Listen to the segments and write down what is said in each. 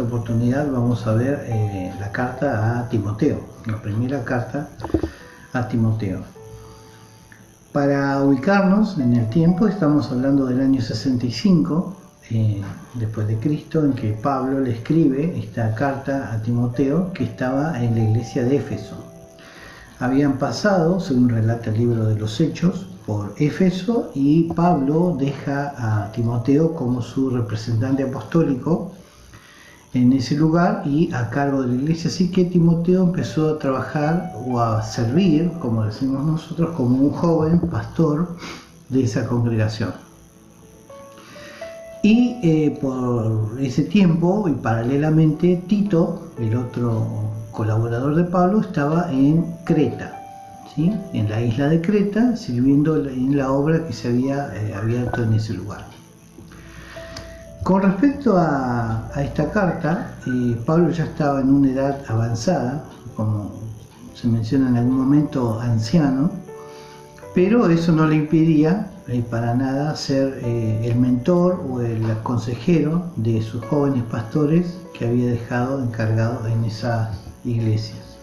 oportunidad vamos a ver la carta a Timoteo, la primera carta a Timoteo. Para ubicarnos en el tiempo, estamos hablando del año 65 después de Cristo, en que Pablo le escribe esta carta a Timoteo, que estaba en la iglesia de Éfeso. Habían pasado, según relata el libro de los Hechos, por Éfeso, y Pablo deja a Timoteo como su representante apostólico en ese lugar y a cargo de la iglesia. Así que Timoteo empezó a trabajar o a servir, como decimos nosotros, como un joven pastor de esa congregación. Y por ese tiempo y paralelamente, Tito, el otro colaborador de Pablo, estaba en Creta, ¿sí? En la isla de Creta, sirviendo en la obra que se había abierto en ese lugar. Con respecto a esta carta, Pablo ya estaba en una edad avanzada, como se menciona en algún momento, anciano, pero eso no le impedía para nada ser el mentor o el consejero de sus jóvenes pastores que había dejado encargados en esas iglesias.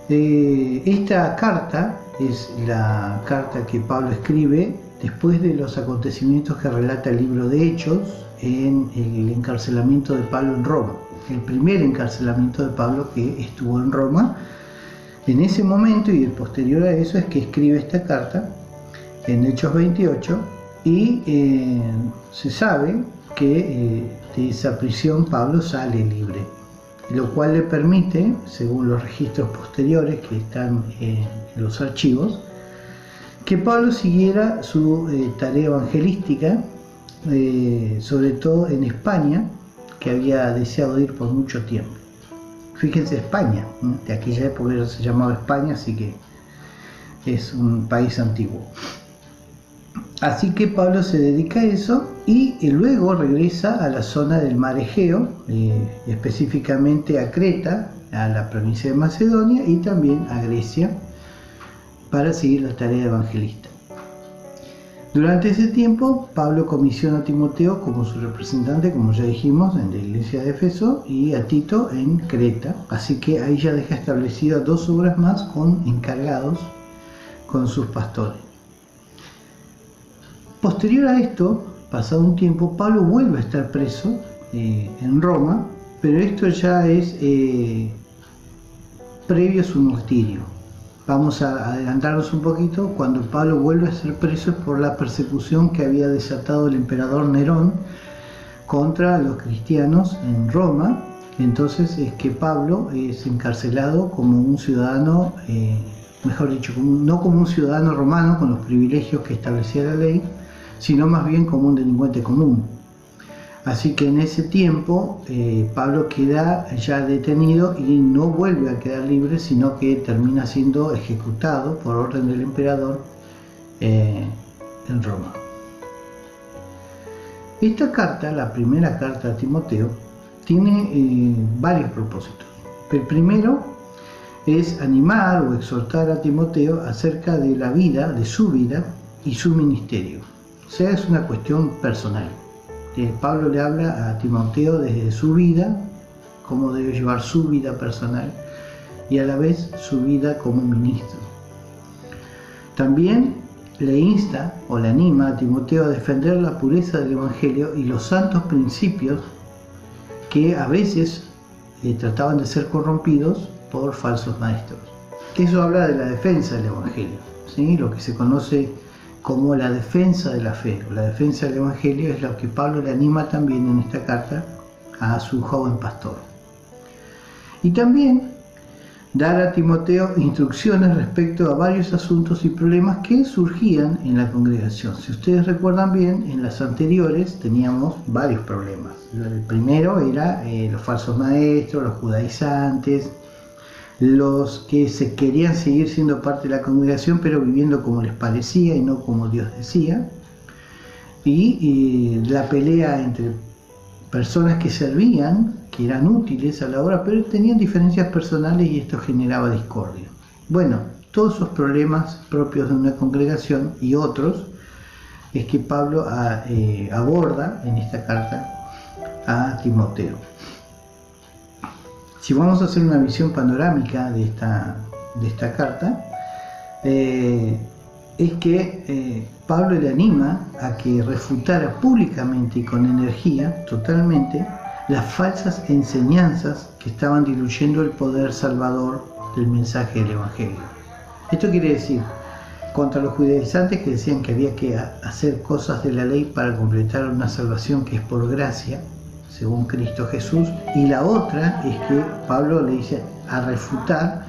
Esta carta es la carta que Pablo escribe después de los acontecimientos que relata el libro de Hechos en el encarcelamiento de Pablo en Roma, el primer encarcelamiento de Pablo que estuvo en Roma. En ese momento y el posterior a eso es que escribe esta carta en Hechos 28 y se sabe que de esa prisión Pablo sale libre, lo cual le permite, según los registros posteriores que están en los archivos, que Pablo siguiera su tarea evangelística, sobre todo en España, que había deseado ir por mucho tiempo. Fíjense, España, de aquella época se llamaba España, así que es un país antiguo. Así que Pablo se dedica a eso y luego regresa a la zona del mar Egeo, específicamente a Creta, a la provincia de Macedonia y también a Grecia, para seguir la tarea evangelista. Durante ese tiempo, Pablo comisiona a Timoteo como su representante, como ya dijimos, en la iglesia de Éfeso, y a Tito en Creta, así que ahí ya deja establecidas 2 obras más con encargados, con sus pastores. Posterior a esto, pasado un tiempo, Pablo vuelve a estar preso en Roma, pero esto ya es previo a su martirio. Vamos a adelantarnos un poquito. Cuando Pablo vuelve a ser preso es por la persecución que había desatado el emperador Nerón contra los cristianos en Roma. Entonces es que Pablo es encarcelado como un ciudadano, mejor dicho, no como un ciudadano romano con los privilegios que establecía la ley, sino más bien como un delincuente común. Así que en ese tiempo Pablo queda ya detenido y no vuelve a quedar libre, sino que termina siendo ejecutado por orden del emperador en Roma. Esta carta, la primera carta a Timoteo, tiene varios propósitos. El primero es animar o exhortar a Timoteo acerca de la vida, de su vida y su ministerio. O sea, es una cuestión personal. Pablo le habla a Timoteo desde su vida, cómo debe llevar su vida personal y a la vez su vida como ministro. También le insta o le anima a Timoteo a defender la pureza del Evangelio y los santos principios que a veces trataban de ser corrompidos por falsos maestros. Eso habla de la defensa del Evangelio, ¿sí? Lo que se conoce como la defensa de la fe, la defensa del Evangelio, es lo que Pablo le anima también en esta carta a su joven pastor. Y también dar a Timoteo instrucciones respecto a varios asuntos y problemas que surgían en la congregación. Si ustedes recuerdan bien, en las anteriores teníamos varios problemas. El primero era los falsos maestros, los judaizantes, los que se querían seguir siendo parte de la congregación pero viviendo como les parecía y no como Dios decía, y la pelea entre personas que servían, que eran útiles a la obra, pero tenían diferencias personales y esto generaba discordia. Bueno, todos esos problemas propios de una congregación y otros es que Pablo aborda en esta carta a Timoteo. Si vamos a hacer una visión panorámica de esta carta, es que Pablo le anima a que refutara públicamente y con energía totalmente las falsas enseñanzas que estaban diluyendo el poder salvador del mensaje del Evangelio. Esto quiere decir, contra los judaizantes que decían que había que hacer cosas de la ley para completar una salvación que es por gracia, según Cristo Jesús, y la otra es que Pablo le dice a refutar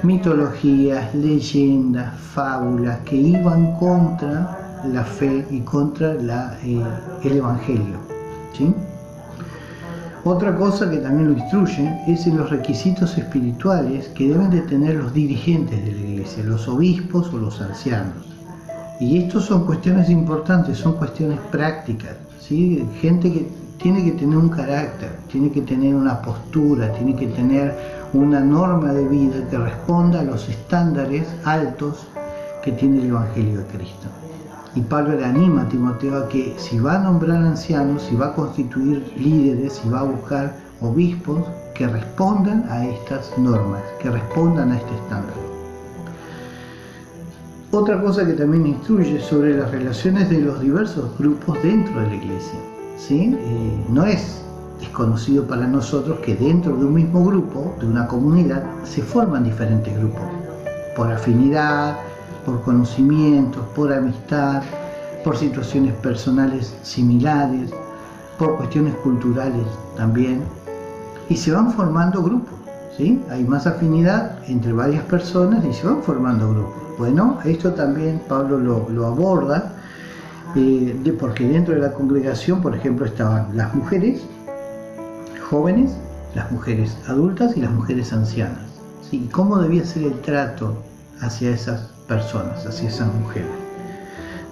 mitologías, leyendas, fábulas que iban contra la fe y contra el Evangelio, ¿sí? Otra cosa que también lo instruye es en los requisitos espirituales que deben de tener los dirigentes de la iglesia, los obispos o los ancianos. Y estos son cuestiones importantes, son cuestiones prácticas, ¿sí? Gente que tiene que tener un carácter, tiene que tener una postura, tiene que tener una norma de vida que responda a los estándares altos que tiene el Evangelio de Cristo. Y Pablo le anima a Timoteo a que si va a nombrar ancianos, si va a constituir líderes, si va a buscar obispos, que respondan a estas normas, que respondan a este estándar. Otra cosa que también instruye sobre las relaciones de los diversos grupos dentro de la iglesia, ¿sí? No es desconocido para nosotros que dentro de un mismo grupo, de una comunidad, se forman diferentes grupos, por afinidad, por conocimientos, por amistad, por situaciones personales similares, por cuestiones culturales también, y se van formando grupos, ¿sí? Hay más afinidad entre varias personas y se van formando grupos. Bueno, esto también Pablo lo aborda, porque dentro de la congregación, por ejemplo, estaban las mujeres jóvenes, las mujeres adultas y las mujeres ancianas, ¿sí? ¿Y cómo debía ser el trato hacia esas personas, hacia esas mujeres?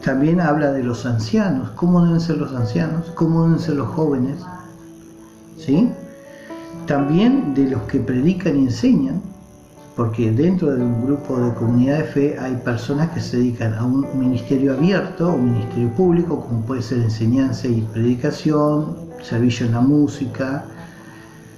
También habla de los ancianos, cómo deben ser los ancianos, cómo deben ser los jóvenes, ¿sí? También de los que predican y enseñan, porque dentro de un grupo de comunidad de fe hay personas que se dedican a un ministerio abierto, un ministerio público, como puede ser enseñanza y predicación, servicio en la música,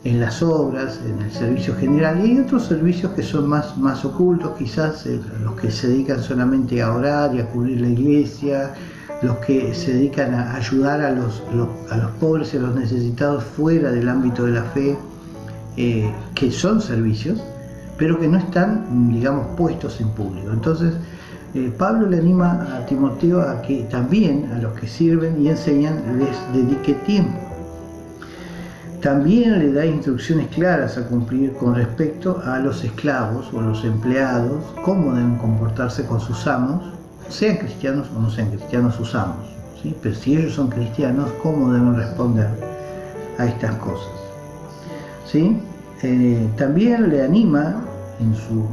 en las obras, en el servicio general, y hay otros servicios que son más ocultos, quizás los que se dedican solamente a orar y a cubrir la iglesia, los que se dedican a ayudar a los pobres y a los necesitados fuera del ámbito de la fe, que son servicios, pero que no están, digamos, puestos en público. Entonces, Pablo le anima a Timoteo a que también a los que sirven y enseñan les dedique tiempo. También le da instrucciones claras a cumplir con respecto a los esclavos o los empleados, cómo deben comportarse con sus amos, sean cristianos o no sean cristianos sus amos, ¿sí? Pero si ellos son cristianos, cómo deben responder a estas cosas, ¿sí? También le anima en su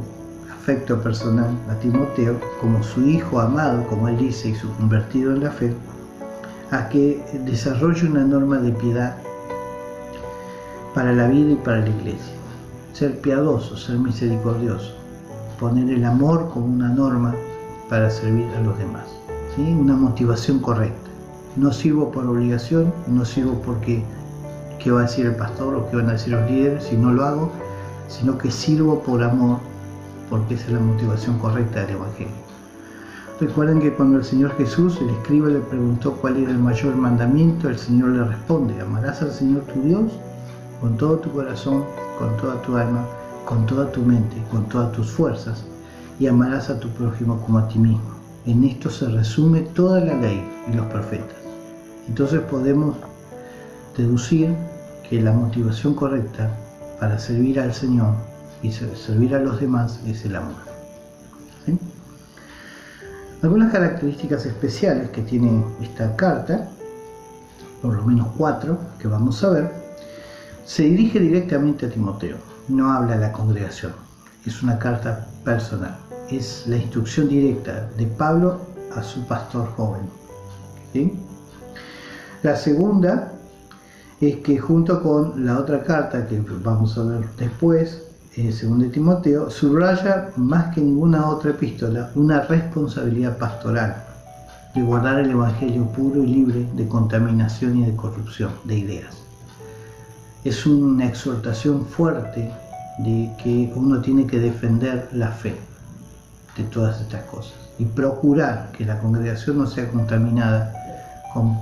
afecto personal a Timoteo, como su hijo amado, como él dice, y su convertido en la fe, a que desarrolle una norma de piedad para la vida y para la iglesia. Ser piadoso, ser misericordioso, poner el amor como una norma para servir a los demás, ¿sí? Una motivación correcta. No sirvo por obligación, no sirvo porque qué va a decir el pastor o qué van a decir los líderes si no lo hago, sino que sirvo por amor, porque esa es la motivación correcta del Evangelio. Recuerden que cuando el Señor Jesús, el escriba, le preguntó cuál era el mayor mandamiento, el Señor le responde: amarás al Señor tu Dios con todo tu corazón, con toda tu alma, con toda tu mente, con todas tus fuerzas, y amarás a tu prójimo como a ti mismo. En esto se resume toda la ley y los profetas. Entonces podemos deducir que la motivación correcta para servir al Señor y servir a los demás es el amor, ¿sí? Algunas características especiales que tiene esta carta, por lo menos 4 que vamos a ver. Se dirige directamente a Timoteo, no habla a la congregación, es una carta personal, es la instrucción directa de Pablo a su pastor joven, ¿sí? La segunda es que junto con la otra carta que vamos a ver después, según Timoteo, subraya más que ninguna otra epístola una responsabilidad pastoral de guardar el Evangelio puro y libre de contaminación y de corrupción de ideas. es una exhortación fuerte de que uno tiene que defender la fe de todas estas cosas y procurar que la congregación no sea contaminada con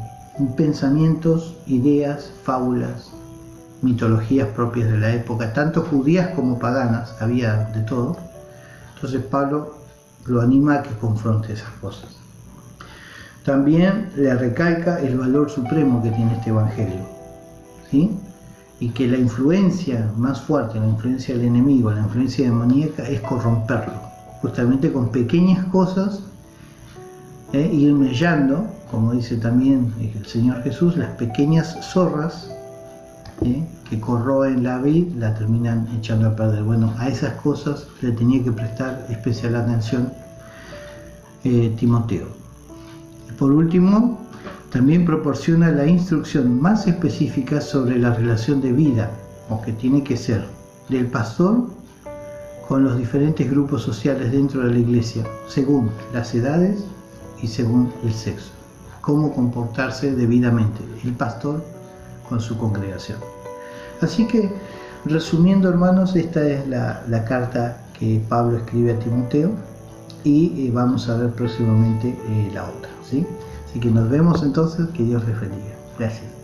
pensamientos, ideas, fábulas, mitologías propias de la época, tanto judías como paganas, había de todo. Entonces Pablo lo anima a que confronte esas cosas. También le recalca el valor supremo que tiene este evangelio, ¿sí? Y que la influencia más fuerte, la influencia del enemigo, la influencia demoníaca, es corromperlo, justamente con pequeñas cosas, ir mellando, como dice también el Señor Jesús, las pequeñas zorras que corroen la vid, la terminan echando a perder. Bueno, a esas cosas le tenía que prestar especial atención Timoteo. Por último, también proporciona la instrucción más específica sobre la relación de vida, o que tiene que ser, del pastor con los diferentes grupos sociales dentro de la iglesia, según las edades y según el sexo. Cómo comportarse debidamente el pastor con su congregación. Así que, resumiendo, hermanos, esta es la carta que Pablo escribe a Timoteo, y vamos a ver próximamente la otra, ¿sí? Así que nos vemos entonces, que Dios les bendiga. Gracias.